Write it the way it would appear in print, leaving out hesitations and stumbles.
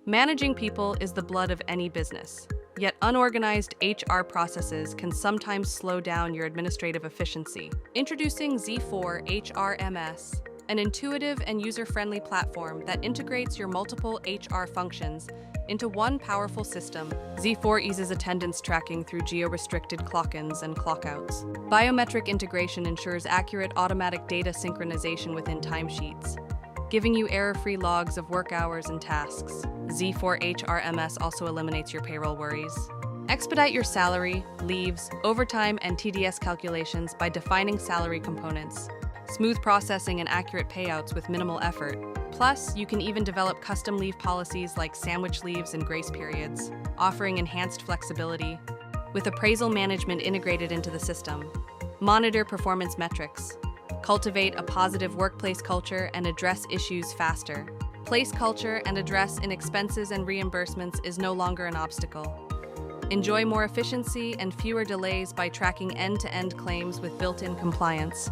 Managing people is the blood of any business, yet unorganized HR processes can sometimes slow down your administrative efficiency. Introducing ZFour HRMS, an intuitive and user-friendly platform that integrates your multiple HR functions into one powerful system. ZFour eases attendance tracking through geo-restricted clock-ins and clock-outs. Biometric integration ensures accurate automatic data synchronization within timesheets, giving you error-free logs of work hours and tasks. ZFour HRMS also eliminates your payroll worries. Expedite your salary, leaves, overtime, and TDS calculations by defining salary components. Smooth processing and accurate payouts with minimal effort. Plus, you can even develop custom leave policies like sandwich leaves and grace periods, offering enhanced flexibility. With appraisal management integrated into the system, monitor performance metrics, cultivate a positive workplace culture, and address issues faster. Place culture and address in expenses and reimbursements is no longer an obstacle. Enjoy more efficiency and fewer delays by tracking end-to-end claims with built-in compliance.